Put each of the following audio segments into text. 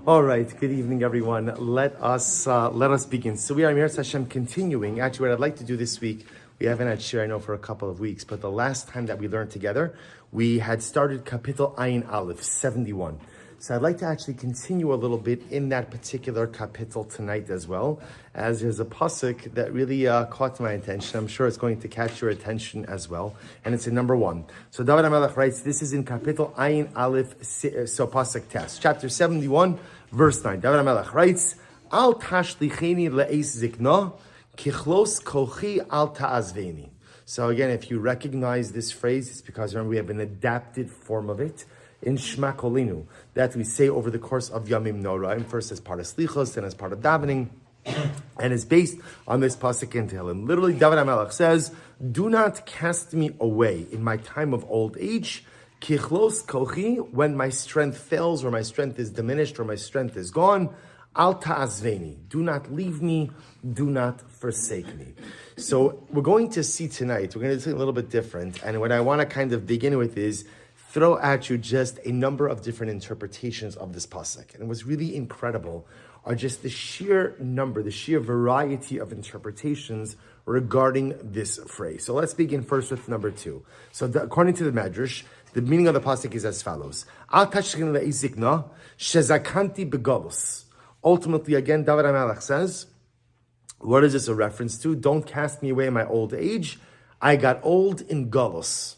All right, good evening, everyone. Let us begin. So we are Mir Hashem continuing. Actually, what I'd like to do this week, we haven't had shir, I know, for a couple of weeks, but the last time that we learned together, we had started Kapitel Ayin Aleph 71. So I'd like to actually continue a little bit in that particular kapitel tonight as well, as there's a pasuk that really caught my attention. I'm sure it's going to catch your attention as well, and it's in number 1. So David HaMelech writes, this is in Kapitel Ayin Aleph, so pasuk test, chapter 71, verse 9. David HaMelech writes, Al tashlicheni le'es zikna, kichlos kochi al ta'azveni. So again, if you recognize this phrase, it's because remember we have an adapted form of it in Shema Kolinu that we say over the course of Yamim Noraim, first as part of Slichos, then as part of davening, and is based on this pasuk in Tehillim. Literally, David HaMelech says, "Do not cast me away in my time of old age, kichlos kochi, when my strength fails, or my strength is diminished, or my strength is gone. Al ta'azveni, do not leave me, do not forsake me." So we're going to see tonight, we're going to do something a little bit different, and what I want to kind of begin with is throw at you just a number of different interpretations of this pasuk. And what's really incredible are just the sheer number, the sheer variety of interpretations regarding this phrase. So let's begin first with number 2. So according to the Medrash, the meaning of the pasuk is as follows. Al tashchin le'izikna shezakanti begolus. Ultimately, again, David HaMelech says, what is this a reference to? Don't cast me away in my old age. I got old in golus.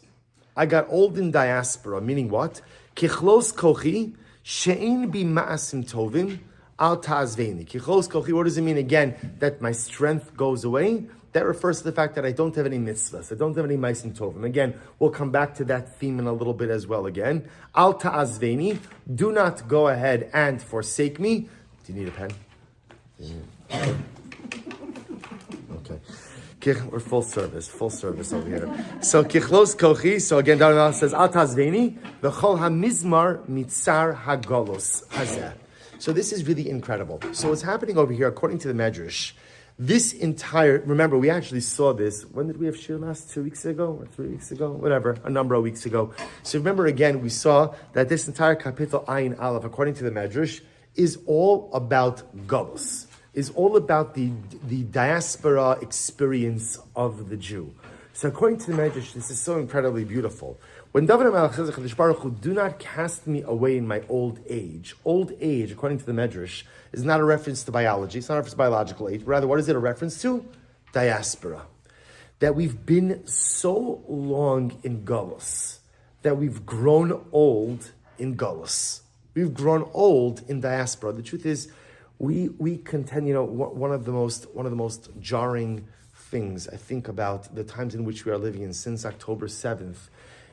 I got old in diaspora, meaning what? Kichlos kochi she'in bi ma'asim tovim al ta'azveni. Kichlos kochi, what does it mean? Again, that my strength goes away. That refers to the fact that I don't have any mitzvahs. I don't have any ma'asim tovim. Again, we'll come back to that theme in a little bit as well again. Al ta'azveni, do not go ahead and forsake me. Do you need a pen? Okay. We're full service over here. So kichlos kochi. So again, David says Al tazveni v'chol hamizmar mitzar hagolos hazeh. So this is really incredible. So what's happening over here, according to the Medrash, this entire, remember we actually saw this. When did we have shir last? 2 weeks ago or 3 weeks ago? Whatever, a number of weeks ago. So remember again, we saw that this entire kapitel Ayin Aleph, according to the Medrash, is all about golos. Is all about the diaspora experience of the Jew. So according to the Medrash, this is so incredibly beautiful. When David HaMelech says, "Chadosh Baruch Hu, do not cast me away in my old age." Old age, according to the Medrash, is not a reference to biology. It's not a reference to biological age. Rather, what is it a reference to? Diaspora. That we've been so long in Golus, that we've grown old in Golus. We've grown old in diaspora. The truth is, we contend, one of the most jarring things I think about the times in which we are living in since October 7th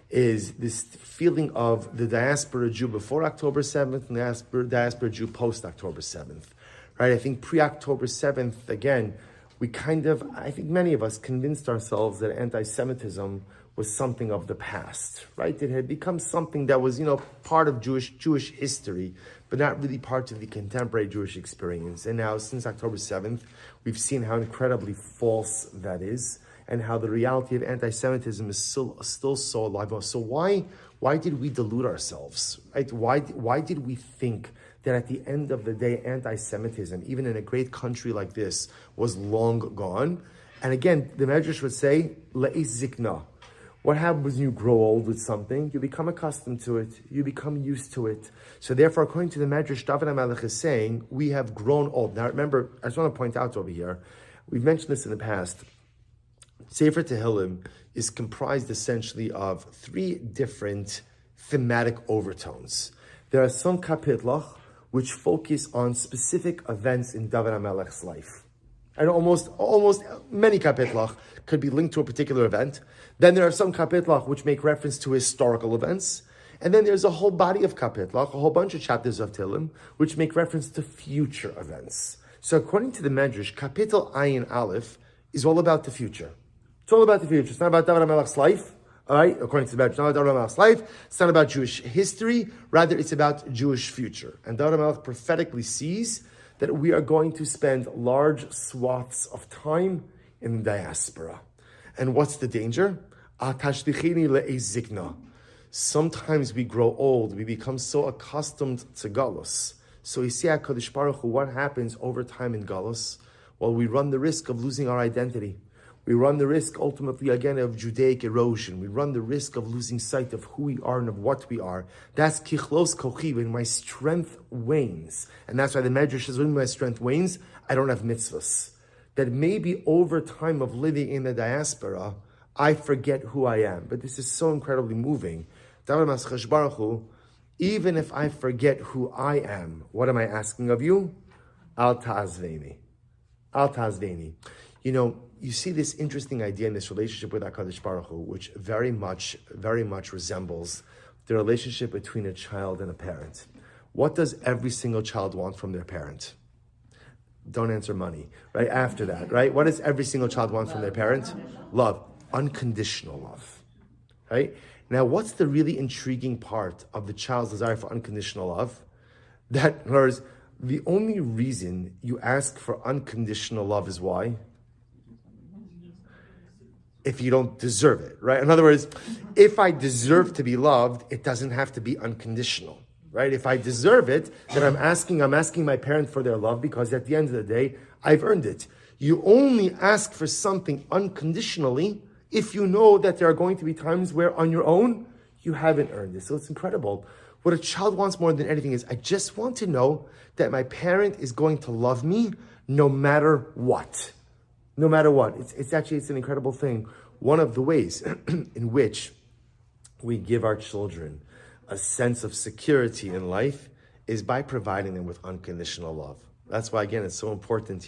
is this feeling of the diaspora Jew before October 7th and the diaspora Jew post October 7th, right? I think pre-October 7th, again, I think many of us convinced ourselves that anti-Semitism was something of the past, right? It had become something that was, part of Jewish history, but not really part of the contemporary Jewish experience. And now, since October 7th, we've seen how incredibly false that is, and how the reality of anti-Semitism is still so alive. So why did we delude ourselves, right? Why did we think that at the end of the day, anti-Semitism, even in a great country like this, was long gone? And again, the Medrash would say, le'is zikna. What happens when you grow old with something? You become accustomed to it. You become used to it. So therefore, according to the Medrash, David HaMelech is saying, we have grown old. Now remember, I just want to point out over here, we've mentioned this in the past, Sefer Tehillim is comprised essentially of 3 different thematic overtones. There are some kapitlach which focus on specific events in David HaMelech's life. And almost many kapitlach could be linked to a particular event. Then there are some kapitlach which make reference to historical events. And then there's a whole body of kapitlach, a whole bunch of chapters of Tehillim, which make reference to future events. So according to the Medrash, Kapitel Ayin Aleph is all about the future. It's all about the future. It's not about David HaMelech's life. All right, according to the Medrash, it's not about David HaMelech's life. It's not about Jewish history. Rather, it's about Jewish future. And David HaMelech prophetically sees that we are going to spend large swaths of time in the diaspora. And what's the danger? Sometimes we grow old, we become so accustomed to galus, So you see HaKadosh Baruch Hu, what happens over time in Galus? Well, we run the risk of losing our identity. We run the risk, ultimately, again, of Judaic erosion. We run the risk of losing sight of who we are and of what we are. That's kichlos kochi, when my strength wanes. And that's why the Medrash says, when my strength wanes, I don't have mitzvahs. That maybe over time of living in the diaspora, I forget who I am. But this is so incredibly moving. Even if I forget who I am, what am I asking of you? Al ta'azveni. Al ta'azveni. You see this interesting idea in this relationship with HaKadosh Baruch Hu, which very much resembles the relationship between a child and a parent. What does every single child want from their parent? Don't answer money. Right after that, right? What does every single child want from their parent? Love. Unconditional love. Right? Now, what's the really intriguing part of the child's desire for unconditional love? That, in other words, the only reason you ask for unconditional love is why? If you don't deserve it, right? In other words, if I deserve to be loved, it doesn't have to be unconditional, right? If I deserve it, then I'm asking my parent for their love, because at the end of the day, I've earned it. You only ask for something unconditionally if you know that there are going to be times where on your own, you haven't earned it. So it's incredible. What a child wants more than anything is, I just want to know that my parent is going to love me no matter what. No matter what. It's an incredible thing. One of the ways in which we give our children a sense of security in life is by providing them with unconditional love. That's why, again, it's so important.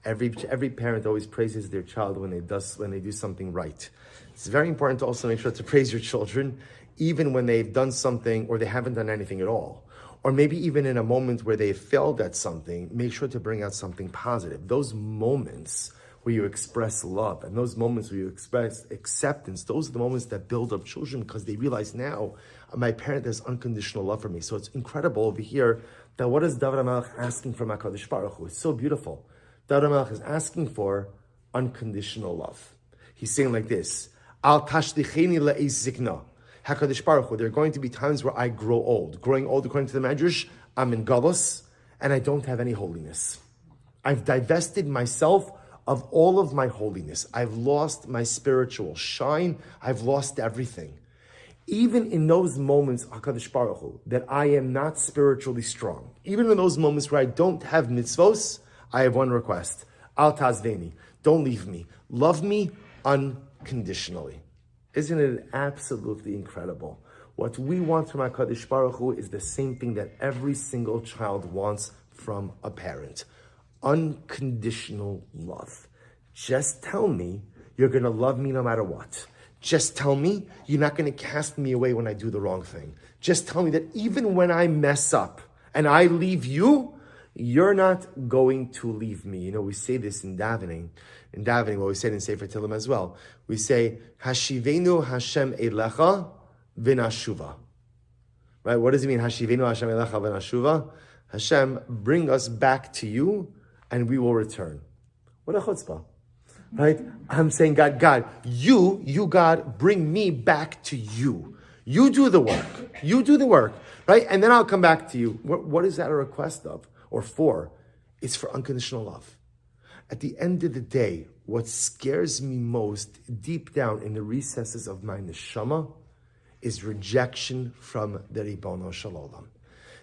Every parent always praises their child when they do something right. It's very important to also make sure to praise your children even when they've done something or they haven't done anything at all. Or maybe even in a moment where they failed at something, make sure to bring out something positive. Those moments where you express love and those moments where you express acceptance, those are the moments that build up children, because they realize now, my parent has unconditional love for me. So it's incredible over here that what is David HaMelech asking from HaKadosh Baruch Hu? It's so beautiful. David HaMelech is asking for unconditional love. He's saying like this, Al tashlicheni le'eis zikna. HaKadosh Baruch Hu, there are going to be times where I grow old. Growing old, according to the Medrash, I'm in galus, and I don't have any holiness. I've divested myself of all of my holiness. I've lost my spiritual shine. I've lost everything. Even in those moments, HaKadosh Baruch Hu, that I am not spiritually strong, even in those moments where I don't have mitzvos, I have one request. Al tazveni. Don't leave me. Love me unconditionally. Isn't it absolutely incredible? What we want from HaKadosh Baruch Hu is the same thing that every single child wants from a parent. Unconditional love. Just tell me you're going to love me no matter what. Just tell me you're not going to cast me away when I do the wrong thing. Just tell me that even when I mess up and I leave you, you're not going to leave me. We say this in davening. Well, we say it in Sefer Tehillim as well. We say, Hashivenu Hashem Elecha V'nashuva. Right? What does it mean? Hashivenu Hashem Elecha V'nashuva. Hashem, bring us back to you, and we will return. What a chutzpah. Right? I'm saying, God, you, God, bring me back to you. You do the work. You do the work. Right? And then I'll come back to you. What is that a request of? Or for? It's for unconditional love. At the end of the day, what scares me most deep down in the recesses of my neshama is rejection from the Ribono Shel Olam.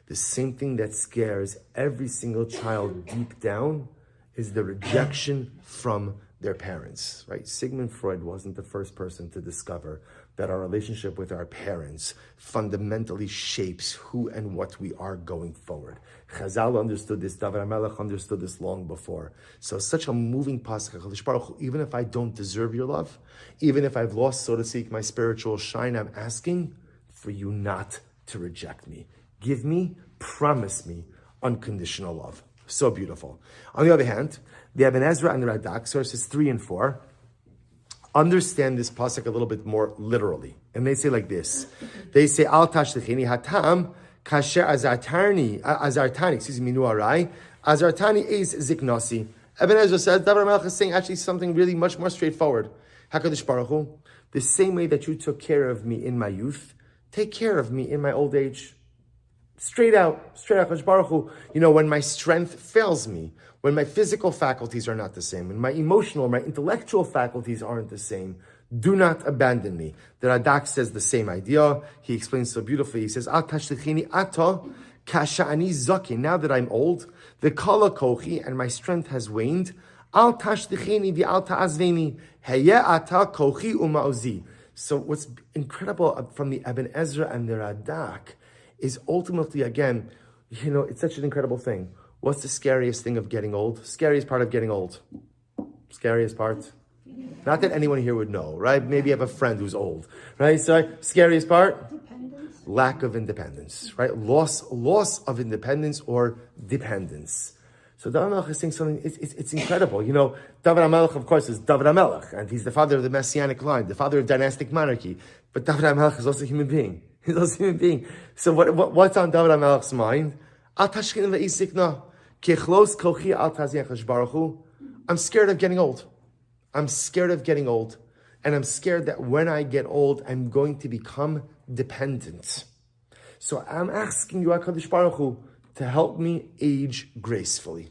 The same thing that scares every single child deep down is the rejection from their parents, right? Sigmund Freud wasn't the first person to discover that our relationship with our parents fundamentally shapes who and what we are going forward. Chazal understood this, David HaMelech understood this long before. So such a moving pasuk, HaKadosh Baruch Hu, even if I don't deserve your love, even if I've lost, so to speak, my spiritual shine, I'm asking for you not to reject me. Give me, promise me, unconditional love. So beautiful. On the other hand, the Ibn Ezra and the Radak, sources 3 and 4, understand this pasuk a little bit more literally. And they say like this. They say, Al tashlichini hatam kasher azartani, nuarai, azartani is ziknasi. Ibn Ezra says, David HaMelech is saying actually something really much more straightforward. HaKadosh Baruch Hu, the same way that you took care of me in my youth, take care of me in my old age. Straight out, Hakadosh Baruch Hu, when my strength fails me, when my physical faculties are not the same, when my emotional, my intellectual faculties aren't the same, do not abandon me. The Radak says the same idea. He explains so beautifully. He says, Al tashlichini ata kasha'ani zaki. Now that I'm old, the kala kochi and my strength has waned. Al tashlichini vi al ta'azveni. Heye ata kochi uma'ozi. So what's incredible from the Ibn Ezra and the Radak is ultimately, again, it's such an incredible thing. What's the scariest thing of getting old? Scariest part of getting old? Scariest part? Not that anyone here would know, right? Maybe you have a friend who's old, right? So, scariest part? Dependence. Lack of independence, right? Loss of independence or dependence. So David HaMelech is saying something, it's incredible. David HaMelech, of course, is David HaMelech, and he's the father of the Messianic line, the father of dynastic monarchy. But David HaMelech is also a human being. He's also a human being. So what's on David HaMelech's mind? I'm scared of getting old. I'm scared of getting old. And I'm scared that when I get old, I'm going to become dependent. So I'm asking you, HaKadosh Baruch Hu, to help me age gracefully.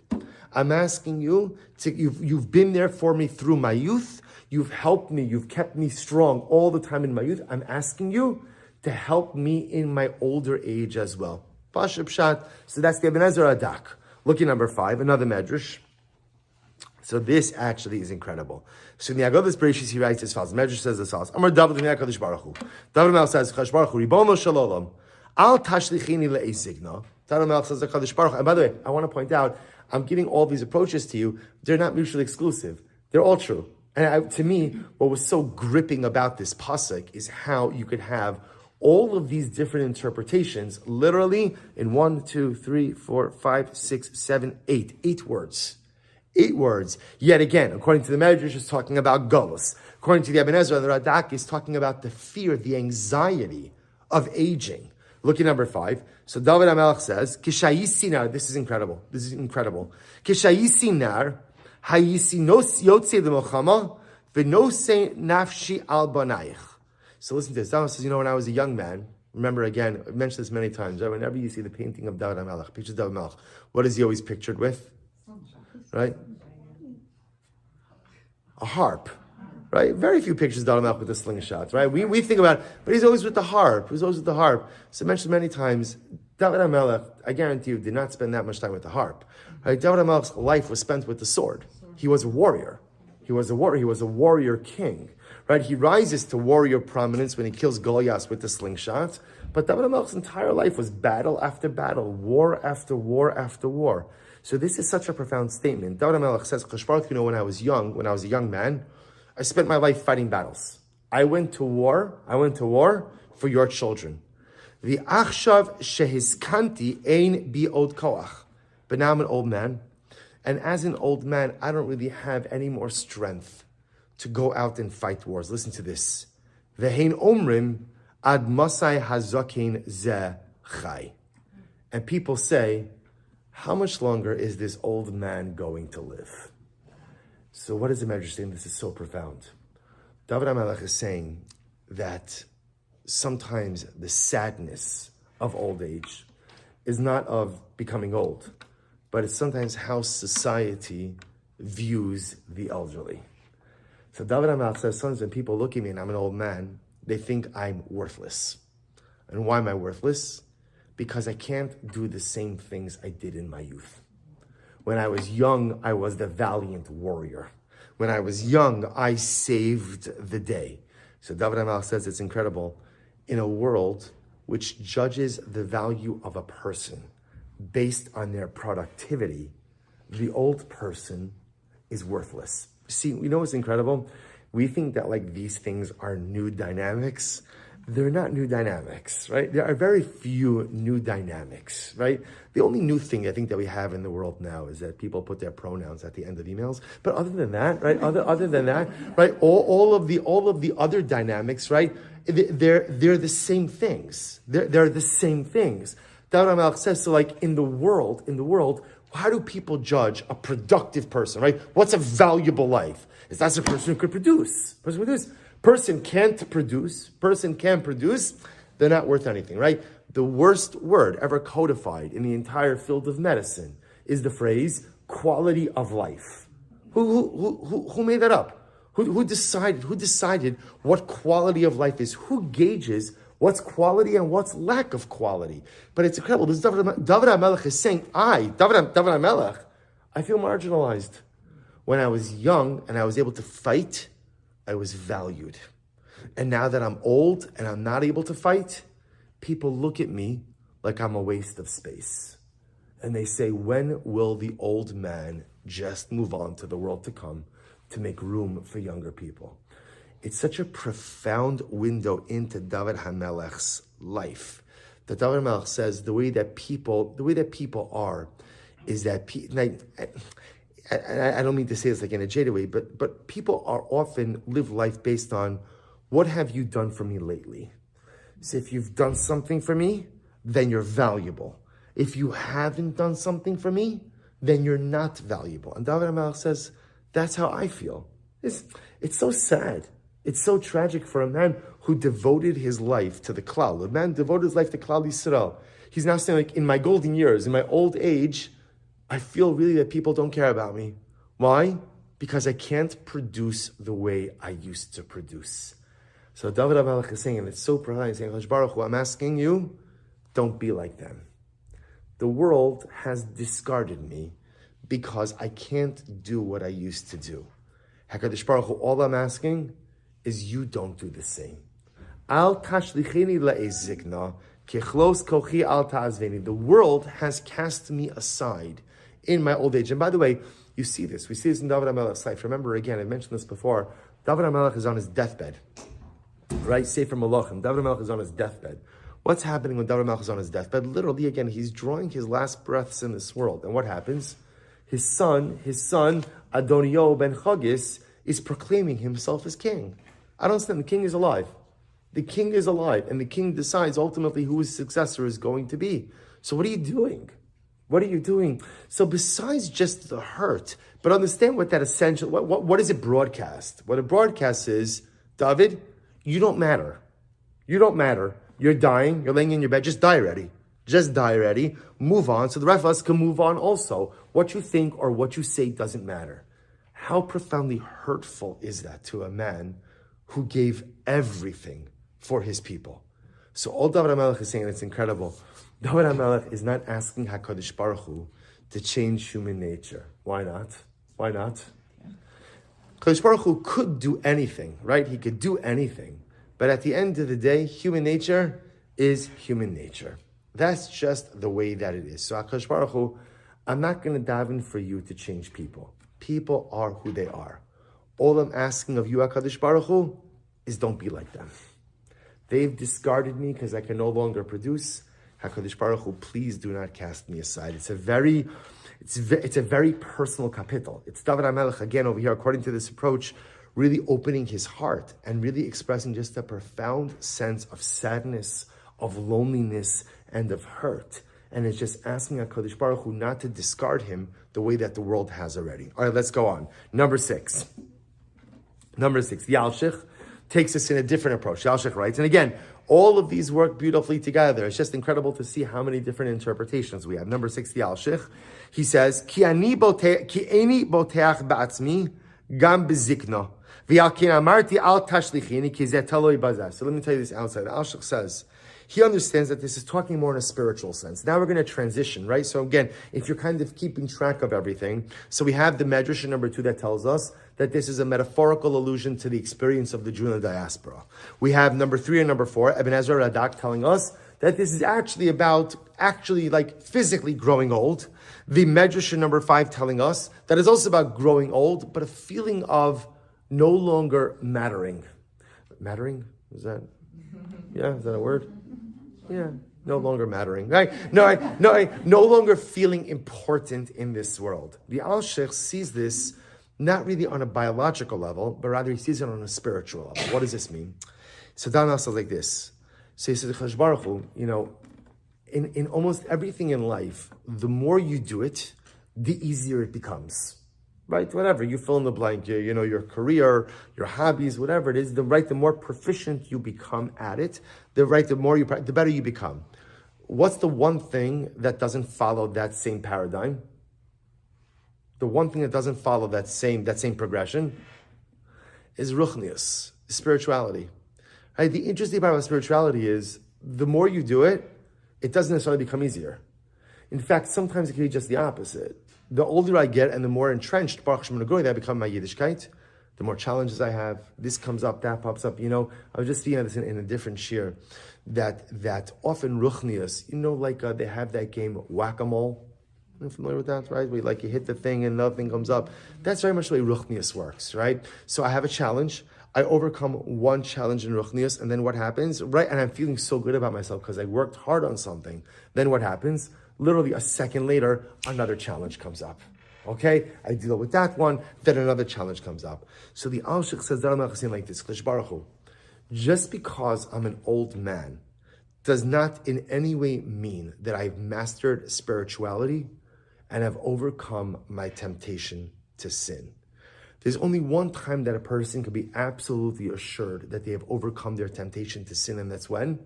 I'm asking you, you've been there for me through my youth. You've helped me. You've kept me strong all the time in my youth. I'm asking you to help me in my older age as well. Pasha Pshat. So that's the Ibn Ezra Adak. Look at number 5, another medrash. So this actually is incredible. So in the Agadas Bereshis, he writes as follows. The medrash says as follows. Amar David HaKadosh Baruch Hu. David HaMelech says, Kadosh Baruch Hu, Ribono Shel Olam, Al Tashlichini Le'ezigna. David HaMelech says, Kadosh Baruch Hu. And by the way, I want to point out, I'm giving all these approaches to you. They're not mutually exclusive. They're all true. And to me, what was so gripping about this pasuk is how you could have all of these different interpretations, literally in 1, 2, 3, 4, 5, 6, 7, 8. 8 words. 8 words. Yet again, according to the Medrash, is talking about Golus. According to the Ibn Ezra, the Radak is talking about the fear, the anxiety of aging. Look at number 5. So David HaMelech says, Kishayisinar, this is incredible. Kishayisinar, hayisinos yotze lemochama, v'nose nafshi al banayich. So listen to this. David says, when I was a young man, remember again, I've mentioned this many times, right? Whenever you see the painting of David HaMelech, pictures of David HaMelech, what is he always pictured with? Right? A harp. Right? Very few pictures of David HaMelech with the slingshots, right? We think about it, but he's always with the harp. So I mentioned many times, David HaMelech, I guarantee you, did not spend that much time with the harp. Right? David HaMelech's life was spent with the sword. He was a warrior. He was a warrior king. Right? He rises to warrior prominence when he kills Goliath with the slingshot. But David HaMelech's entire life was battle after battle, war after war after war. So this is such a profound statement. David HaMelech says, when I was a young man, I spent my life fighting battles. I went to war for your children. The achshav shehizkanti ein bi od koach. But now I'm an old man. And as an old man, I don't really have any more strength to go out and fight wars. Listen to this. Vehein omrim ad masai hazakin ze chai. And people say, how much longer is this old man going to live? So what is the Medrash saying? This is so profound. David HaMelech is saying that sometimes the sadness of old age is not of becoming old, but it's sometimes how society views the elderly. So David HaMelech says, sometimes when people look at me and I'm an old man, they think I'm worthless. And why am I worthless? Because I can't do the same things I did in my youth. When I was young, I was the valiant warrior. When I was young, I saved the day. So David HaMelech says it's incredible. In a world which judges the value of a person based on their productivity, the old person is worthless. See, you know what's incredible? We think that these things are new dynamics. They're not new dynamics, right? There are very few new dynamics, right? The only new thing I think that we have in the world now is that people put their pronouns at the end of emails. But other than that, right? Other than that, right? All of the other dynamics, right? They're the same things. They're the same things. David HaMelech says, so in the world, how do people judge a productive person, right? What's a valuable life? Is that a person who could produce? Person can't produce. they're not worth anything, right? The worst word ever codified in the entire field of medicine is the phrase quality of life. Who made that up? Who decided what quality of life is? Who gauges what's quality and what's lack of quality? But it's incredible. This David HaMelech is saying, David HaMelech, I feel marginalized. When I was young and I was able to fight, I was valued. And now that I'm old and I'm not able to fight, people look at me like I'm a waste of space. And they say, when will the old man just move on to the world to come to make room for younger people? It's such a profound window into David HaMelech's life. That David HaMelech says the way that people are is that, I don't mean to say this like in a jaded way, but people are often live life based on what have you done for me lately? So if you've done something for me, then you're valuable. If you haven't done something for me, then you're not valuable. And David HaMelech says, that's how I feel. It's so sad. It's so tragic for a man who devoted his life to the Klal. A man devoted his life to Klal Yisrael. He's now saying, like, in my golden years, in my old age, I feel really that people don't care about me. Why? Because I can't produce the way I used to produce. So David HaMelech is saying, and it's so profound, he's saying, Hakadosh Baruch Hu, I'm asking you, don't be like them. The world has discarded me because I can't do what I used to do. Hakadosh Baruch Hu, all I'm asking is you don't do the same. Al tashlicheni la'ezikna, kechlos kochi al ta'azveni. The world has cast me aside in my old age. And by the way, you see this. We see this in David HaMelech's life. Remember, again, I mentioned this before. David HaMelech is on his deathbed. Right? Sefer Malachim. David HaMelech is on his deathbed. What's happening when David HaMelech is on his deathbed? Literally, again, he's drawing his last breaths in this world. And what happens? His son, Adonio ben Chagis, is proclaiming himself as king. I don't understand. The king is alive. The king is alive. And the king decides ultimately who his successor is going to be. So what are you doing? What are you doing? So besides just the hurt, but understand what that essential, what is it broadcast? What a broadcast is, David, you don't matter. You don't matter. You're dying. You're laying in your bed. Just die already. Just die already. Move on. So the rest of us can move on also. What you think or what you say doesn't matter. How profoundly hurtful is that to a man who gave everything for his people? So all David HaMelech is saying, it's incredible. David HaMelech is not asking HaKadosh Baruch Hu to change human nature. Why not? Why not? HaKadosh Baruch Hu could do anything, right? He could do anything. But at the end of the day, human nature is human nature. That's just the way that it is. So HaKadosh Baruch Hu, I'm not going to daven for you to change people. People are who they are. All I'm asking of you, HaKadosh Baruch Hu, is don't be like them. They've discarded me because I can no longer produce. HaKadosh Baruch Hu, please do not cast me aside. It's a very personal kapitel. It's David HaMelech, again, over here, according to this approach, really opening his heart and really expressing just a profound sense of sadness, of loneliness, and of hurt. And it's just asking HaKadosh Baruch Hu not to discard him the way that the world has already. All right, let's go on. Number six, the Alshich takes us in a different approach. The Alshich writes, and again, all of these work beautifully together. It's just incredible to see how many different interpretations we have. Number 6, the Alshich, he says, Ki ani boteach ba'atzmi gam bezikno. V'al ken amarti al tashlichini ki zeh taloi bazeh. So let me tell you this outside. The Alshich says, he understands that this is talking more in a spiritual sense. Now we're going to transition, right? So again, if you're kind of keeping track of everything, so we have the Medrash in number 2 that tells us that this is a metaphorical allusion to the experience of the Jew in the diaspora. We have number 3 and number 4, Ibn Ezra Radak, telling us that this is actually about like physically growing old. The Medrash in number 5 telling us that it's also about growing old, but a feeling of no longer mattering. Mattering? Is that a word? Yeah, no longer mattering, right? No longer feeling important in this world. The Alshich sees this not really on a biological level, but rather he sees it on a spiritual level. What does this mean? So Daniel says like this. So he says, Chash Baruch Hu, in almost everything in life, the more you do it, the easier it becomes. right? Whatever, you fill in the blank, your career, your hobbies, whatever it is, the more proficient you become at it, the better you become. What's the one thing that doesn't follow that same paradigm? The one thing that doesn't follow that same progression is ruchnius, spirituality. Right? The interesting part about spirituality is the more you do it, it doesn't necessarily become easier. In fact, sometimes it can be just the opposite. The older I get and the more entrenched, Baruch Hashem that I become my Yiddishkeit, the more challenges I have. This comes up, that pops up. I was just speaking of this in a different shir, that often ruchnius, they have that game whack-a-mole. You're familiar with that, right? Where you hit the thing and another thing comes up. That's very much the way ruchnius works, right? So I have a challenge. I overcome one challenge in ruchnius, and then what happens? Right, and I'm feeling so good about myself because I worked hard on something. Then what happens? Literally a second later, another challenge comes up. Okay, I deal with that one, then another challenge comes up. So the Alshich says like this, Baruch Hu, just because I'm an old man does not in any way mean that I've mastered spirituality and have overcome my temptation to sin. There's only one time that a person can be absolutely assured that they have overcome their temptation to sin, and that's when?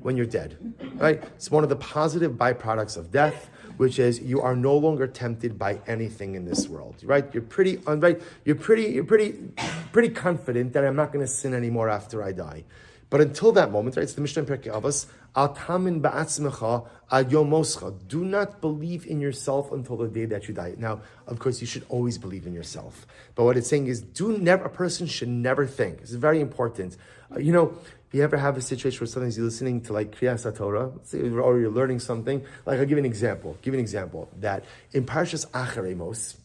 When you're dead, right? It's one of the positive byproducts of death, which is you are no longer tempted by anything in this world, right? You're pretty confident that I'm not going to sin anymore after I die. But until that moment, right? It's the Mishnah in Pirkei Avos, Al tamin ba'atzmecha ad yom moscha. Do not believe in yourself until the day that you die. Now, of course, you should always believe in yourself. But what it's saying is, a person should never think. It's very important. If you ever have a situation where sometimes you're listening to Kriyas HaTorah, or you're learning something, I'll give you an example. That in Parshas Acher Amos,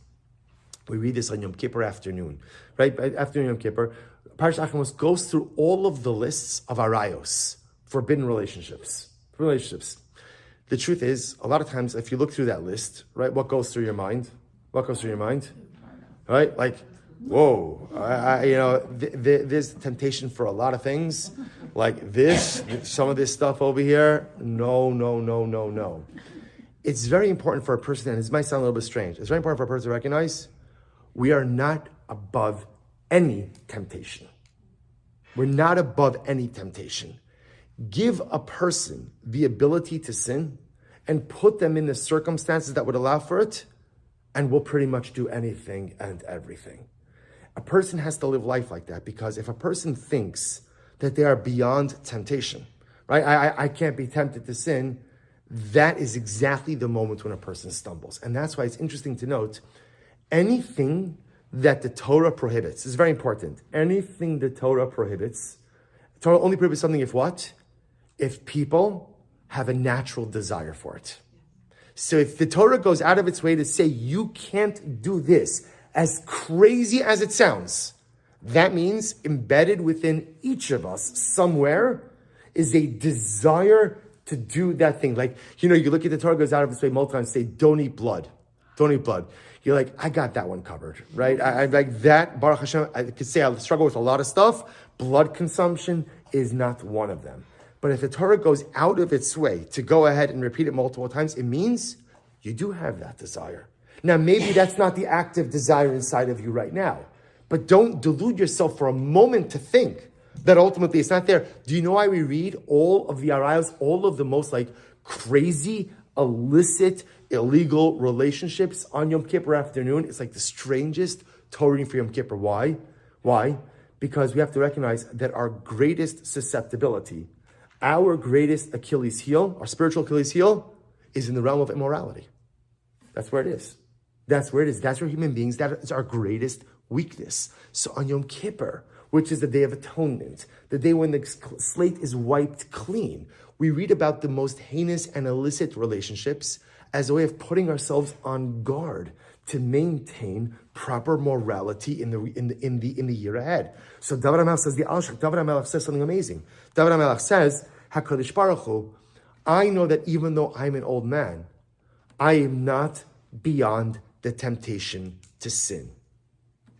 we read this on Yom Kippur afternoon, right? After Yom Kippur, Parshas Acher Amos goes through all of the lists of arayos, forbidden relationships. The truth is, a lot of times, if you look through that list, right, what goes through your mind? Right? Whoa, there's temptation for a lot of things, like this, some of this stuff over here. No. It's very important for a person, and this might sound a little bit strange, it's very important for a person to recognize we are not above any temptation. We're not above any temptation. Give a person the ability to sin and put them in the circumstances that would allow for it, and we'll pretty much do anything and everything. A person has to live life like that, because if a person thinks that they are beyond temptation, right? I can't be tempted to sin. That is exactly the moment when a person stumbles. And that's why it's interesting to note, anything that the Torah prohibits is very important. Anything the Torah prohibits, Torah only prohibits something if what? If people have a natural desire for it. So if the Torah goes out of its way to say you can't do this, as crazy as it sounds, that means embedded within each of us somewhere is a desire to do that thing. You look at the Torah goes out of its way multiple times, say, don't eat blood. You're like, I got that one covered, right? I like that, Baruch Hashem, I could say I struggle with a lot of stuff. Blood consumption is not one of them. But if the Torah goes out of its way to go ahead and repeat it multiple times, it means you do have that desire. Now, maybe that's not the active desire inside of you right now, but don't delude yourself for a moment to think that ultimately it's not there. Do you know why we read all of the arayos, all of the most crazy, illicit, illegal relationships on Yom Kippur afternoon? It's the strangest Torah reading for Yom Kippur. Why? Because we have to recognize that our greatest susceptibility, our greatest Achilles heel, our spiritual Achilles heel, is in the realm of immorality. That's where it is. That's where human beings, that is our greatest weakness. So on Yom Kippur, which is the Day of Atonement, the day when the slate is wiped clean, we read about the most heinous and illicit relationships as a way of putting ourselves on guard to maintain proper morality in the year ahead. So David HaMelech says, David HaMelech says something amazing. David HaMelech says, HaKadosh Baruch Hu, I know that even though I'm an old man, I am not beyond the temptation to sin.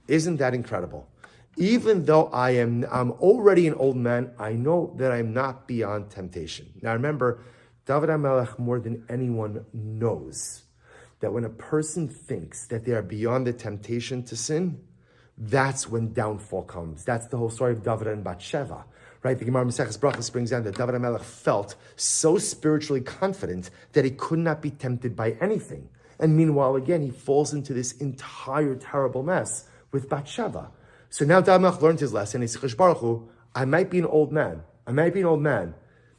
Isn't that incredible? Even though I'm already an old man, I know that I'm not beyond temptation. Now remember, David HaMelech more than anyone knows that when a person thinks that they are beyond the temptation to sin, that's when downfall comes. That's the whole story of David and Bathsheba, right? The Gemara Maseches Brachos brings down that David HaMelech felt so spiritually confident that he could not be tempted by anything. And meanwhile, again, he falls into this entire terrible mess with Bathsheba. So now David HaMelech learned his lesson. He says, Baruch Hu, I might be an old man,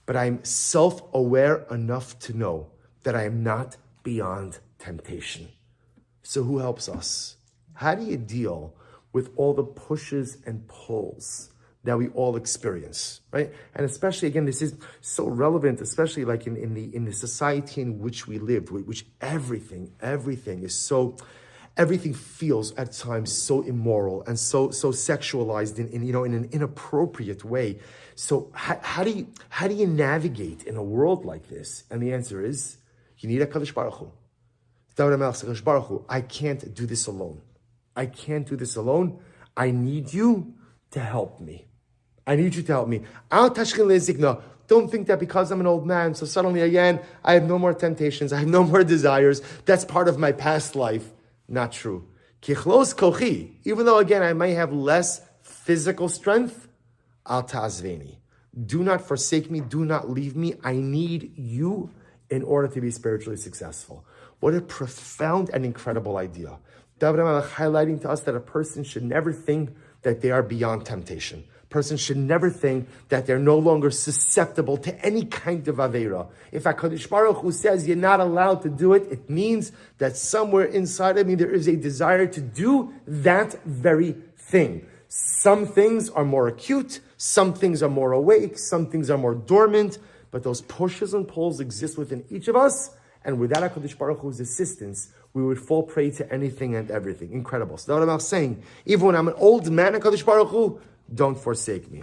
but I'm self-aware enough to know that I am not beyond temptation. So who helps us? How do you deal with all the pushes and pulls that we all experience, right? And especially, again, this is so relevant, especially like in the society in which we live, which everything is so, everything feels at times so immoral and so sexualized in an inappropriate way. So how do you navigate in a world like this? And the answer is, you need a Kadosh Baruch Hu. David HaMelech says, Kadosh Baruch Hu, I can't do this alone. I need you to help me. Don't think that because I'm an old man, so suddenly again, I have no more temptations, I have no more desires. That's part of my past life. Not true. Kichlos kochi, even though again, I may have less physical strength, al ta'azveni. Do not forsake me, do not leave me. I need you in order to be spiritually successful. What a profound and incredible idea. David HaMelech highlighting to us that a person should never think that they are beyond temptation. A person should never think that they're no longer susceptible to any kind of aveira. If HaKadosh Baruch Hu says you're not allowed to do it, it means that somewhere inside of me there is a desire to do that very thing. Some things are more acute, some things are more awake, some things are more dormant, but those pushes and pulls exist within each of us, and without HaKadosh Baruch Hu's assistance, we would fall prey to anything and everything. Incredible. So that's what I'm saying. Even when I'm an old man, HaKadosh Baruch Hu, don't forsake me.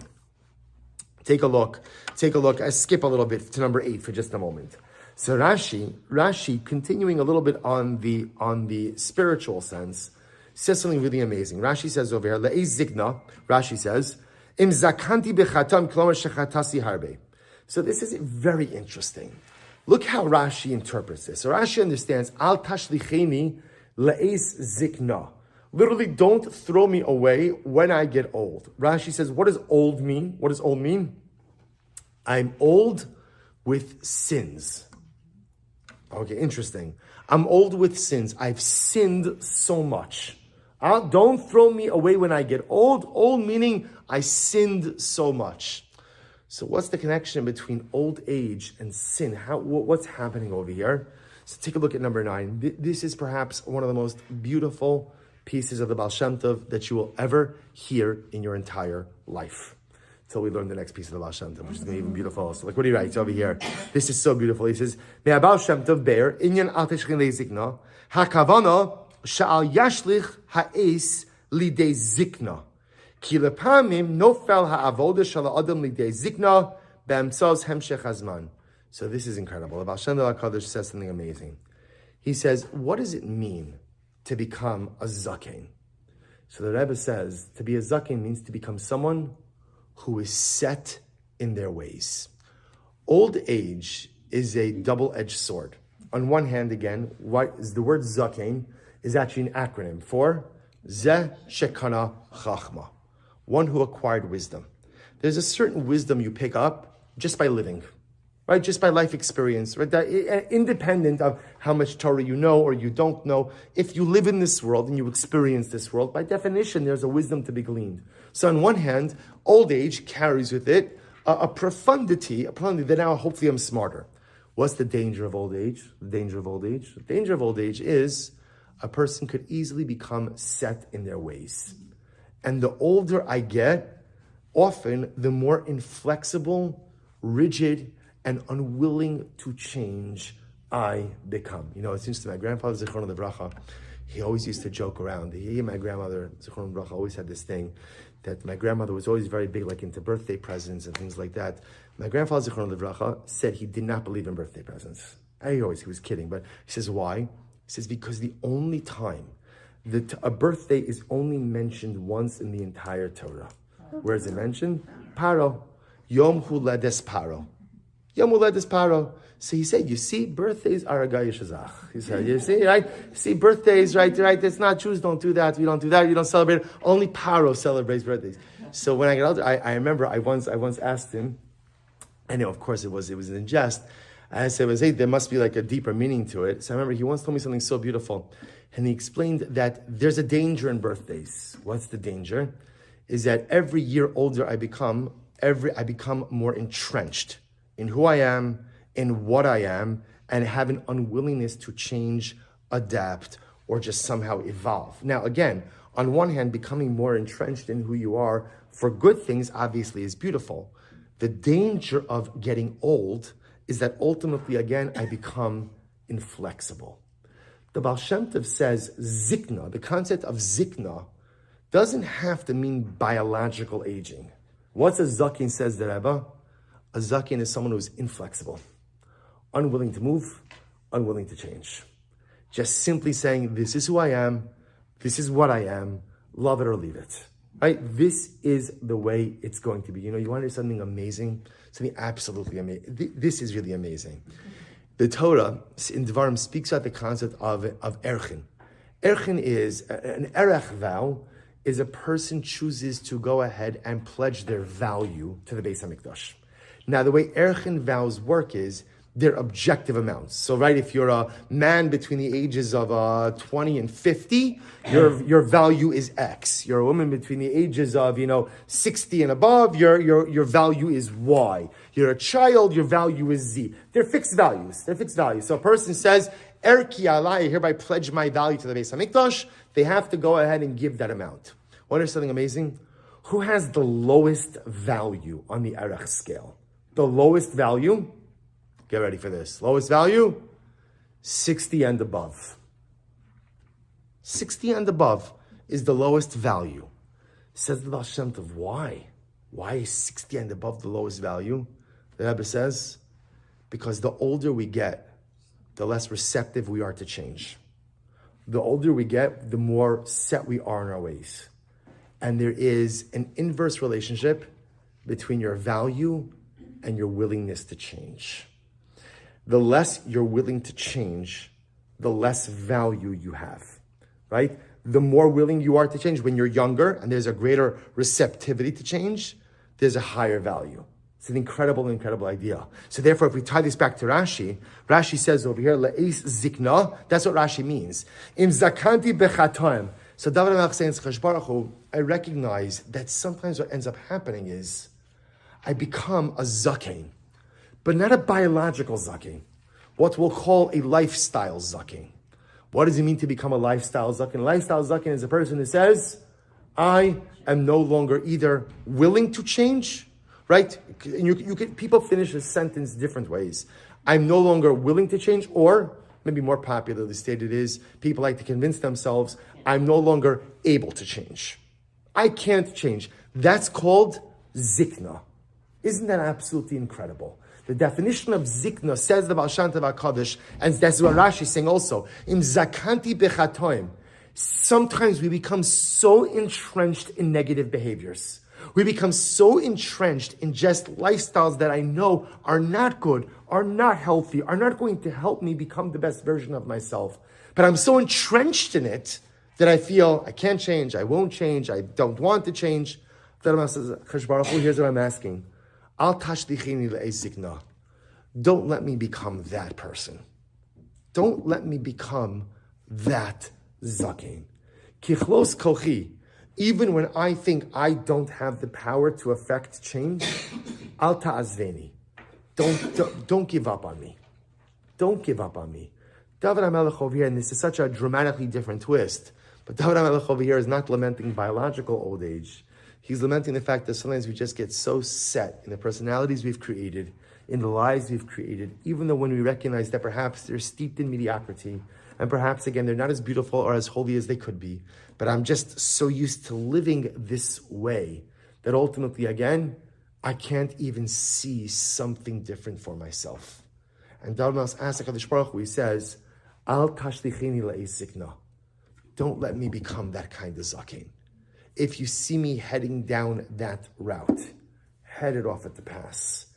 Take a look. I skip a little bit to number 8 for just a moment. So Rashi, continuing a little bit on the spiritual sense, says something really amazing. Rashi says over here, Le'ez zikna, Rashi says, Im zakanti bechatam klomer shechatasi harbe. So this is very interesting. Look how Rashi interprets this. So Rashi understands, Al tashlicheni le'ez zikna. Literally, don't throw me away when I get old. Rashi says, what does old mean? What does old mean? I'm old with sins. Okay, interesting. I'm old with sins. I've sinned so much. Don't throw me away when I get old. Old meaning I sinned so much. So what's the connection between old age and sin? What's happening over here? So take a look at number 9. This is perhaps one of the most beautiful pieces of the Baal Shem Tov that you will ever hear in your entire life. Till we learn the next piece of the Baal Shem Tov, which is going to be even beautiful. So, like, what do he write over here? This is so beautiful. He says, "Me Baal Shem Tov bear inyan al teshchin leizikna hakavana sha'al yashlich ha'es lidei zikna ki lepamim nofel ha'avoda shal adam lidei zikna be'emtzos hemshech hazman." So this is incredible. The Baal Shem Tov HaKadosh says something amazing. He says, "What does it mean to become a zaken?" So the Rebbe says, to be a zaken means to become someone who is set in their ways. Old age is a double-edged sword. On one hand, again, what is the word zaken is actually an acronym for Zeh Shekana Chachma, one who acquired wisdom. There's a certain wisdom you pick up just by living, right? Just by life experience, right? That, independent of how much Torah you know or you don't know. If you live in this world and you experience this world, by definition, there's a wisdom to be gleaned. So on one hand, old age carries with it a profundity that now hopefully I'm smarter. What's the danger of old age? The danger of old age is a person could easily become set in their ways. And the older I get, often the more inflexible, rigid, and unwilling to change I become. You know, it seems to my grandfather, Zichron Livracha, he always used to joke around. He and my grandmother, Zichron Livracha, always had this thing that my grandmother was always very big, like into birthday presents and things like that. My grandfather, Zichron Livracha, said he did not believe in birthday presents. He was kidding, but he says, why? He says, because the only time that a birthday is only mentioned once in the entire Torah. Where is it mentioned? Paro. Yom Huledes Paro. Yom Huledes Paro. So he said, you see, birthdays are a gayish azach. He said, you see, right? See, birthdays, right? It's not, Jews don't do that. We don't do that. You don't celebrate. Only Paro celebrates birthdays. So when I got older, I remember I once asked him, and of course it was in jest. I said, hey, there must be like a deeper meaning to it. So I remember he once told me something so beautiful. And he explained that there's a danger in birthdays. What's the danger? Is that every year older I become more entrenched in who I am, in what I am, and have an unwillingness to change, adapt, or just somehow evolve. Now, again, on one hand, becoming more entrenched in who you are for good things obviously is beautiful. The danger of getting old is that ultimately, again, I become inflexible. The Baal Shem Tov says zikna, the concept of zikna, doesn't have to mean biological aging. What's a zakin, says the Rebbe? A zakin is someone who's inflexible, unwilling to move, unwilling to change. Just simply saying, this is who I am, this is what I am, love it or leave it. Right? This is the way it's going to be. You want to do something amazing? Something absolutely amazing. This is really amazing. The Torah in Devarim speaks about the concept of erchin. Erchin is, an erech vow is a person chooses to go ahead and pledge their value to the Beis HaMikdash. Now, the way erchin vows work is they're objective amounts. So, right, if you're a man between the ages of 20 and 50, your value is X. You're a woman between the ages of 60 and above, your value is Y. You're a child, your value is Z. They're fixed values. So a person says, Erki alai, I hereby pledge my value to the Beis HaMikdash. They have to go ahead and give that amount. Want to hear something amazing? Who has the lowest value on the erech scale? The lowest value? Get ready for this. Lowest value? 60 and above. 60 and above is the lowest value. Says the Baal Shem Tov, why? Why is 60 and above the lowest value? The Rebbe says, because the older we get, the less receptive we are to change. The older we get, the more set we are in our ways. And there is an inverse relationship between your value and your willingness to change. The less you're willing to change, the less value you have, right? The more willing you are to change when you're younger and there's a greater receptivity to change, there's a higher value. It's an incredible idea. So therefore, if we tie this back to Rashi, Rashi says over here, Le'is zikna, that's what Rashi means. Im zakanti bechatoim. So David HaMelech saying, Chaburah Hu, I recognize that sometimes what ends up happening is I become a zaken, but not a biological zaken, what we'll call a lifestyle zaken. What does it mean to become a lifestyle zaken? A lifestyle zaken is a person who says, I am no longer either willing to change, right? People finish a sentence different ways. I'm no longer willing to change, or maybe more popularly stated is, people like to convince themselves, I'm no longer able to change. I can't change. That's called zikna. Isn't that absolutely incredible? The definition of zikna, says the Baal Shem Tov HaKadosh, and that's what Rashi is saying also, im zakanti bechatoim. Sometimes we become so entrenched in negative behaviors. We become so entrenched in just lifestyles that I know are not good, are not healthy, are not going to help me become the best version of myself. But I'm so entrenched in it that I feel I can't change, I won't change, I don't want to change. Then says, Chaburah Hu, here's what I'm asking. Al tashlichini le'ezikna. Don't let me become that person. Don't let me become that zaken. Kichlos kochi. Even when I think I don't have the power to affect change, al ta'azveni. Don't give up on me. Don't give up on me. David HaMelech over here, and this is such a dramatically different twist, but David HaMelech over here is not lamenting biological old age. He's lamenting the fact that sometimes we just get so set in the personalities we've created, in the lives we've created, even though when we recognize that perhaps they're steeped in mediocrity, and perhaps, again, they're not as beautiful or as holy as they could be, but I'm just so used to living this way that ultimately, again, I can't even see something different for myself. And David asks HaKadosh Baruch Hu, he says, Al tashlichini le'ezikna. Don't let me become that kind of zaken. If you see me heading down that route, head it off at the pass.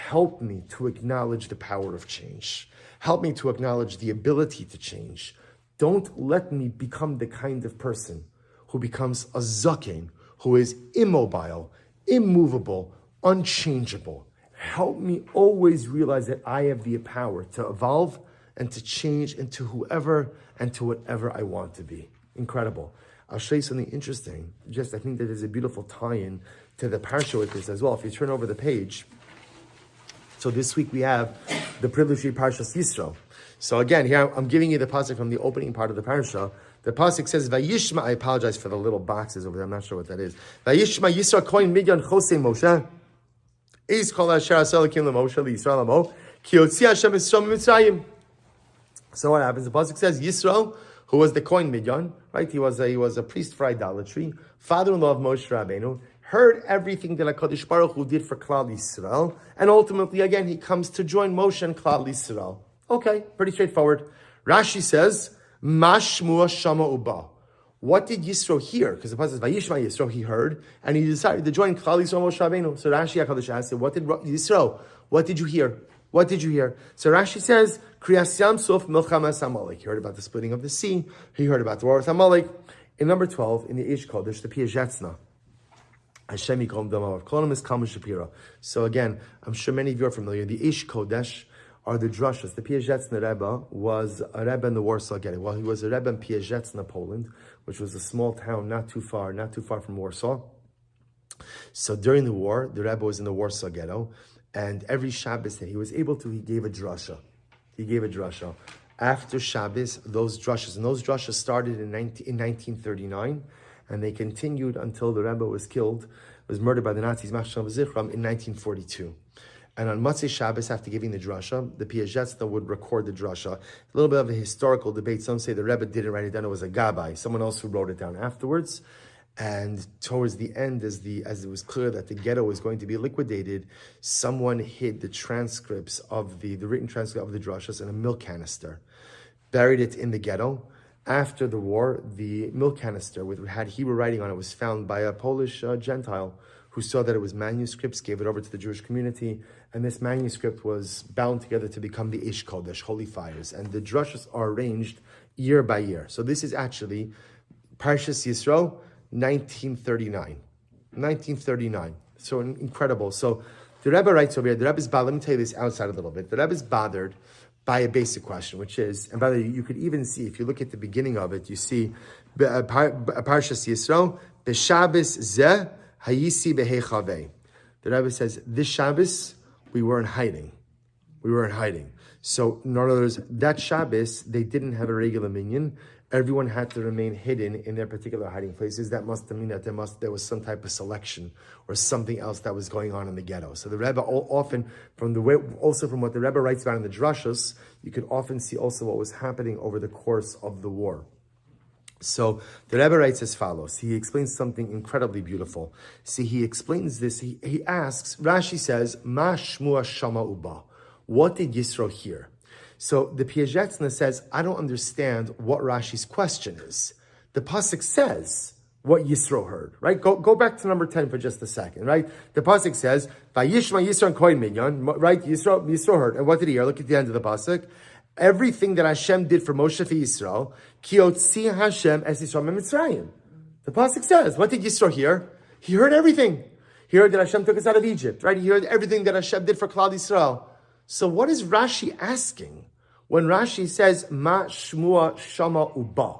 help me to acknowledge the power of change. Help me to acknowledge the ability to change. Don't let me become the kind of person who becomes a zaken, who is immobile, immovable, unchangeable. Help me always realize that I have the power to evolve and to change into whoever and to whatever I want to be. Incredible. I'll show you something interesting. I think that there's a beautiful tie-in to the parsha with this as well. If you turn over the page, so this week we have the privilege of Parshas Yisro. So again, here I'm giving you the pasuk from the opening part of the parsha. The pasuk says, "Vayishma." I apologize for the little boxes over there. I'm not sure what that is. Vayishma Yisro kohen midyan chosei Moshe. Is kol asher asel kim leMoshe liYisrael amo ki yotzi Hashem Yisrael miMitzrayim. So what happens? The pasuk says Yisro, who was the kohen midyan, right? He was a priest for idolatry, father-in-law of Moshe Rabbeinu, heard everything that HaKadosh Baruch Hu did for Klal Yisrael, and ultimately, again, he comes to join Moshe and Klal Yisrael. Okay, pretty straightforward. Rashi says, Mashmua Shama Uba. What did Yisro hear? Because the pasuk says, Vayishma Yisro, he heard, and he decided to join Klal Yisrael Moshe Rabbeinu. So Rashi HaKadosh asked him, what did Yisro, what did you hear? What did you hear? So Rashi says, Kriyas Yam Sof Milchamas Amalek. He heard about the splitting of the sea. He heard about the war with Amalek. In number 12, in the Eish Kodesh, the Piazetzna. Hashem Yikom Damav. Kolonim is Kama Shapira. So again, I'm sure many of you are familiar. The Eish Kodesh are the drushes. The Piazetzna Rebbe was a Rebbe in the Warsaw Ghetto. Well, he was a Rebbe in Piazetzna, Poland, which was a small town not too far from Warsaw. So during the war, the Rebbe was in the Warsaw Ghetto, and every Shabbos that he was able to, he gave a drasha. After Shabbos, those drushes started in 1939, and they continued until the Rebbe was murdered by the Nazis, Machsham Zichram, in 1942. And on Motzei Shabbos, after giving the drasha, the Piazetzna would record the drasha. A little bit of a historical debate. Some say the Rebbe didn't write it down; it was a gabbai, someone else who wrote it down afterwards. And towards the end, as it was clear that the ghetto was going to be liquidated, someone hid the transcripts of the written transcript of the drashas in a milk canister, buried it in the ghetto. After the war, the milk canister had Hebrew writing on it was found by a Polish Gentile who saw that it was manuscripts, gave it over to the Jewish community, and this manuscript was bound together to become the Eish Kodesh, holy fires. And the drashas are arranged year by year. So this is actually Parshas Yisro, 1939. So incredible. So the Rebbe writes over here, the Rebbe's bothered, let me tell you this outside a little bit. The Rebbe's bothered by a basic question, which is, and by the way, you could even see, if you look at the beginning of it, you see, Parshas Yisro, B'Shabbos Zeh Hayisi Behechaveh. The Rebbe says, this Shabbos, we were in hiding. So in other words, that Shabbos, they didn't have a regular minyan. Everyone had to remain hidden in their particular hiding places. That must mean that there was some type of selection or something else that was going on in the ghetto. So the Rebbe often, from what the Rebbe writes about in the drashos, you could often see also what was happening over the course of the war. So the Rebbe writes as follows. He explains something incredibly beautiful. See, he explains this. He asks, Rashi says, Ma shmua shama uba. What did Yisro hear? So the Piazetzna says, I don't understand what Rashi's question is. The pasuk says what Yisro heard, right? Go back to number 10 for just a second, right? The pasuk says, Vayishma Yisro and kohen midyan, right? Yisro heard. And what did he hear? Look at the end of the pasuk. Everything that Hashem did for Moshe for Yisrael, ki yotzi Hashem es Yisrael miMitzrayim. The pasuk says, what did Yisro hear? He heard everything. He heard that Hashem took us out of Egypt, right? He heard everything that Hashem did for Klal Yisrael. So what is Rashi asking when Rashi says, Ma shmua shama uba?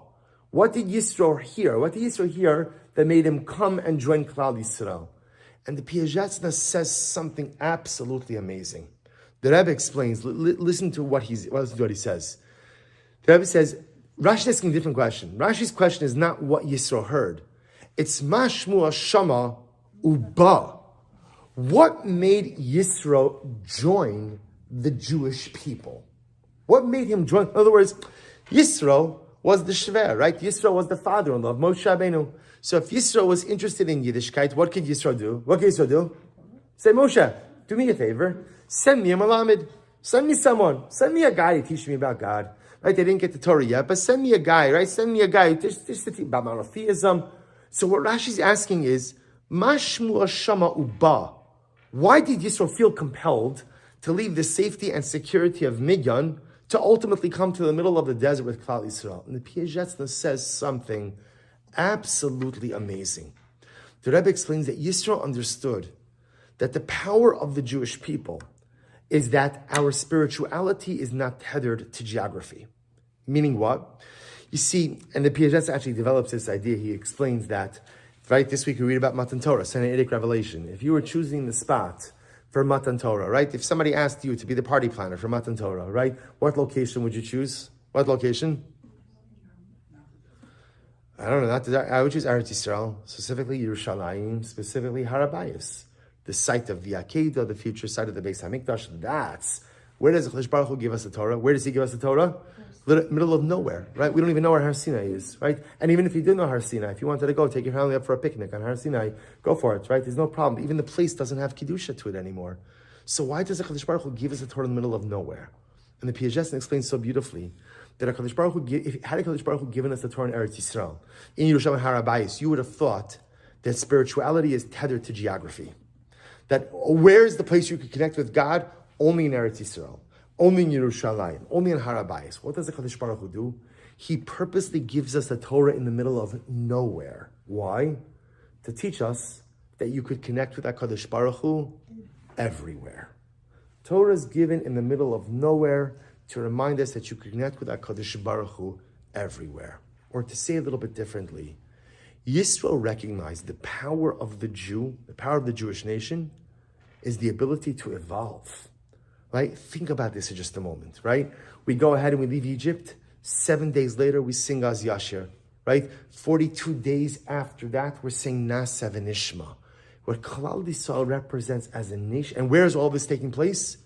What did Yisro hear? What did Yisro hear that made him come and join Klal Yisrael? And the Piazetzna says something absolutely amazing. The Rebbe explains, listen to what he says. The Rebbe says, Rashi is asking a different question. Rashi's question is not what Yisro heard. It's Ma shmua shama uba. What made Yisro join the Jewish people? What made him join? In other words, Yisro was the Shver, right? Yisro was the father-in-law of Moshe Rabbeinu. So if Yisro was interested in Yiddishkeit, what could Yisro do? Say, Moshe, do me a favor. Send me a Malamed. Send me someone. Send me a guy to teach me about God. Right? They didn't get the Torah yet, but send me a guy, right? Send me a guy just to teach about monotheism. So what Rashi's asking is, Mashmu Shama Uba. Why did Yisro feel compelled to leave the safety and security of Midyan to ultimately come to the middle of the desert with Klal Yisrael. And the Piazetzna says something absolutely amazing. The Rebbe explains that Yisro understood that the power of the Jewish people is that our spirituality is not tethered to geography. Meaning what? You see, and the Piazetzna actually develops this idea. He explains that, right, this week we read about Matan Torah, Sinaitic revelation. If you were choosing the spot for Matan Torah, right? If somebody asked you to be the party planner for Matan Torah, right? What location would you choose? What location? I don't know. I would choose Eretz Yisrael, specifically Yerushalayim, specifically Harabayis, the site of the Akedah, the future site of the Beis Hamikdash. That's where does Chadosh Baruch Hu give us the Torah? Where does He give us the Torah? Middle of nowhere, right? We don't even know where Har Sinai is, right? And even if you did know Har Sinai, if you wanted to go take your family up for a picnic on Har Sinai, go for it, right? There's no problem. Even the place doesn't have Kedusha to it anymore. So why does HaKadosh Baruch Hu give us the Torah in the middle of nowhere? And the Piazetzna explains so beautifully that HaKadosh Baruch Hu, had HaKadosh Baruch Hu given us the Torah in Eretz Yisrael, in Yerushalayim Harabayis, you would have thought that spirituality is tethered to geography. That where is the place you could connect with God? Only in Eretz Yisrael. Only in Yerushalayim, only in Harabayis. What does the Kadosh Baruch Hu do? He purposely gives us the Torah in the middle of nowhere. Why? To teach us that you could connect with HaKadosh Baruch Hu everywhere. Torah is given in the middle of nowhere to remind us that you could connect with HaKadosh Baruch Hu everywhere. Or to say a little bit differently, Yisro recognized the power of the Jew, the power of the Jewish nation, is the ability to evolve. Right? Think about this for just a moment, right? We go ahead and we leave Egypt. 7 days later, we sing Az Yashir, right? 42 days after that, we're saying Nasa v'Nishma. What Klal Yisrael represents as a nation. And where is all this taking place?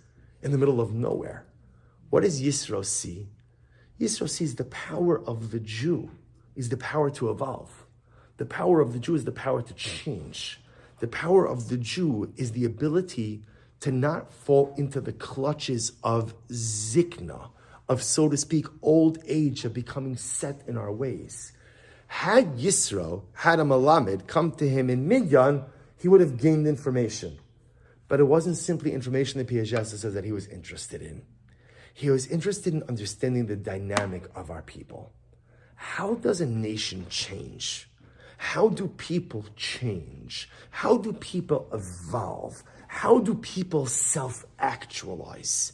In the middle of nowhere. What does Yisro see? Yisro sees the power of the Jew is the power to evolve. The power of the Jew is the power to change. The power of the Jew is the ability to not fall into the clutches of zikna, of, so to speak, old age, of becoming set in our ways. Had Yisro, had a Malamed come to him in Midyan, he would have gained information. But it wasn't simply information that Piazetzna says that he was interested in. He was interested in understanding the dynamic of our people. How does a nation change? How do people change? How do people evolve? How do people self-actualize?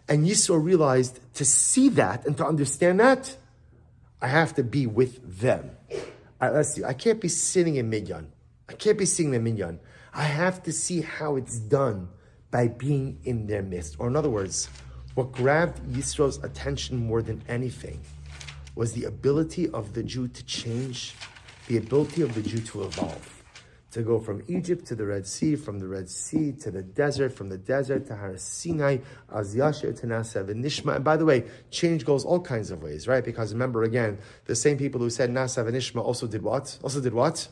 And Yisro realized to see that and to understand that, I have to be with them. All right, let's see. I can't be sitting in Midyan. I have to see how it's done by being in their midst. Or in other words, what grabbed Yisro's attention more than anything was the ability of the Jew to change, the ability of the Jew to evolve. To go from Egypt to the Red Sea, from the Red Sea to the desert, from the desert to Har Sinai, Az Yashir to Nasa v'Nishma. And by the way, change goes all kinds of ways, right? Because remember again, the same people who said Nasa v'Nishma also did what?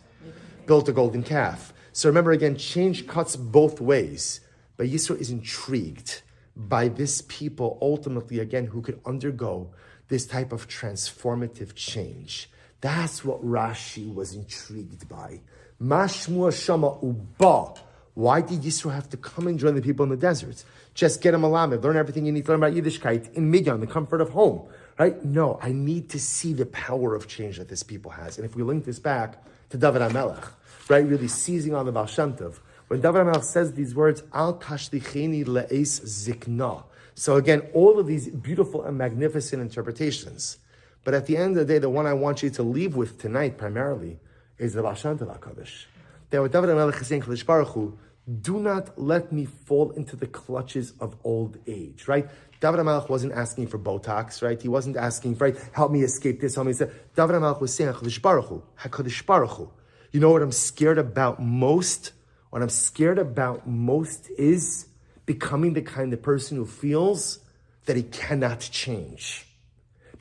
Built a golden calf. So remember again, change cuts both ways. But Yisro is intrigued by this people ultimately again who could undergo this type of transformative change. That's what Rashi was intrigued by. Mashmua Shama Uba. Why did Yisro have to come and join the people in the desert? Just get a malamed, learn everything you need to learn about Yiddishkeit in Midyan, the comfort of home, right? No, I need to see the power of change that this people has. And if we link this back to David HaMelech, right, really seizing on the Baal Shem Tov, when David HaMelech says these words, Al tashlicheni le'es zikna. So again, all of these beautiful and magnificent interpretations. But at the end of the day, the one I want you to leave with tonight primarily is the Baal Shem Tov HaKadosh. That what David HaMelech is saying, Kadosh Baruch Hu, do not let me fall into the clutches of old age, right? David HaMelech wasn't asking for Botox, right? He wasn't asking for, right, help me escape this, help me escape. David HaMelech was saying, HaKadosh Baruch Hu, HaKadosh Baruch Hu. You know what I'm scared about most? What I'm scared about most is becoming the kind of person who feels that he cannot change.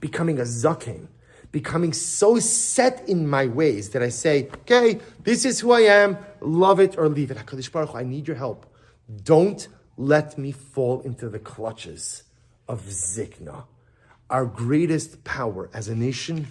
Becoming a zaken. Becoming so set in my ways that I say, okay, this is who I am, love it or leave it. HaKadosh Baruch Hu, I need your help. Don't let me fall into the clutches of zikna. Our greatest power as a nation,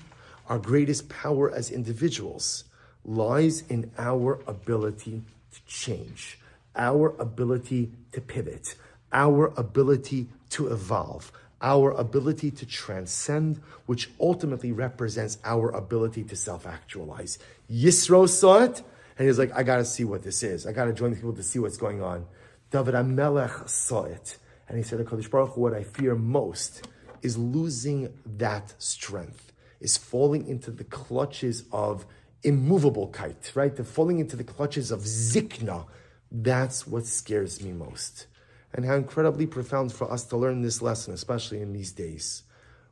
our greatest power as individuals, lies in our ability to change, our ability to pivot, our ability to evolve, our ability to transcend, which ultimately represents our ability to self-actualize. Yisro saw it, and he's like, I got to see what this is. I got to join the people to see what's going on. David HaMelech saw it, and he said, HaKadosh Baruch Hu, what I fear most is losing that strength, is falling into the clutches of immovablekeit, right? The falling into the clutches of zikna. That's what scares me most. And how incredibly profound for us to learn this lesson, especially in these days.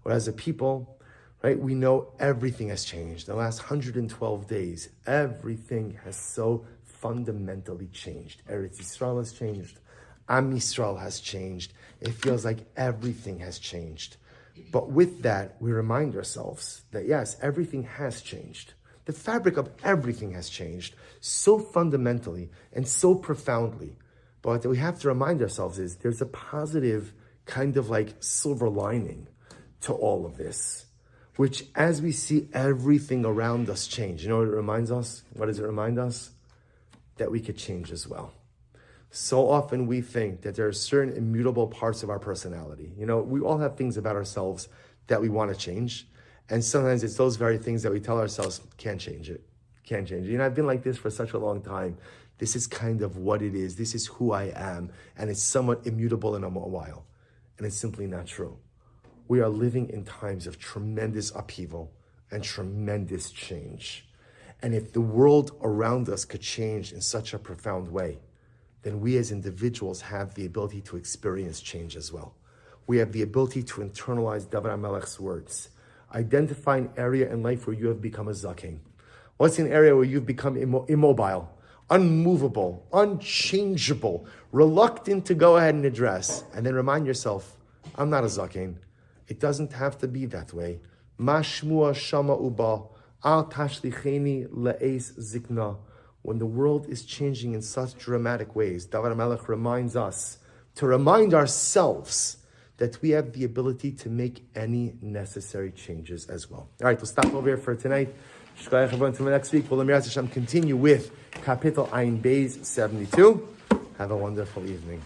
Where as a people, right, we know everything has changed. The last 112 days, everything has so fundamentally changed. Eretz Yisrael has changed. Am Yisrael has changed. It feels like everything has changed. But with that, we remind ourselves that yes, everything has changed. The fabric of everything has changed so fundamentally and so profoundly. But what we have to remind ourselves is there's a positive kind of like silver lining to all of this, which as we see everything around us change, you know what it reminds us? What does it remind us? That we could change as well. So often we think that there are certain immutable parts of our personality. You know, we all have things about ourselves that we want to change. And sometimes it's those very things that we tell ourselves, can't change it. Can't change it. You know, I've been like this for such a long time. This is kind of what it is. This is who I am. And it's somewhat immutable in a while. And it's simply not true. We are living in times of tremendous upheaval and tremendous change. And if the world around us could change in such a profound way, then we as individuals have the ability to experience change as well. We have the ability to internalize David HaMelech's words. Identify an area in life where you have become a zaken. What's an area where you've become immobile, unmovable, unchangeable, reluctant to go ahead and address? And then remind yourself, I'm not a zaken. It doesn't have to be that way. Mashmua shama uba, al tashlicheni le'es zikna. When the world is changing in such dramatic ways, David HaMelech reminds us to remind ourselves that we have the ability to make any necessary changes as well. All right, we'll stop over here for tonight. Shkoyach everyone until next week. We'll continue with Kapitel Ayin Beis 72. Have a wonderful evening.